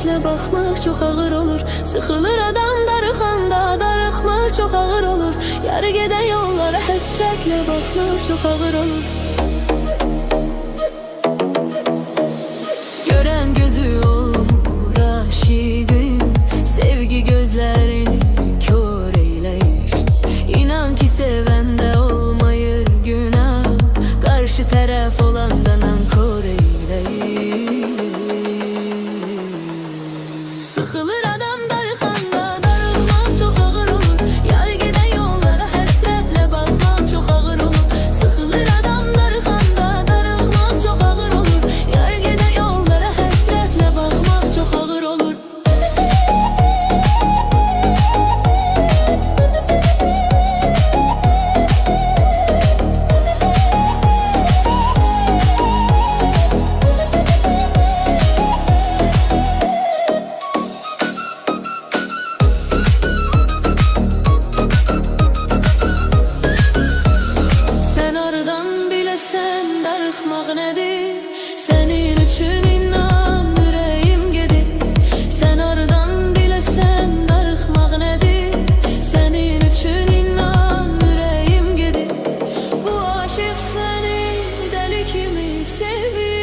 həsrətlə baxmaq çox ağır olur. Sıxılır adam darıxanda, darıxmaq çox ağır olur. Yarı gedən yollara həsrətlə baxmaq çox ağır olur. Görən gözü olmur aşiqin, sevgi gözlərini kör eyləyir. İnan ki sevəndə olmayır günah, qarşı tərəf olanda nankor eyləyir. Sıxılır adam darıxanda, darıxmaq çox ağır olur. Yarı gedən yollara həsrətlə baxmaq çox ağır olur. Sıxılır adam darıxanda, darıxmaq çox ağır olur. Yarı gedən yollara həsrətlə baxmaq çox ağır olur. Sen darıxmaq nədir? Sənin üçün inan ürəyim gedir. Sən aradan biləsən darıxmaq nədir? Sənin üçün inan ürəyim gedir. Bu aşıq səni dəli kimi sevir.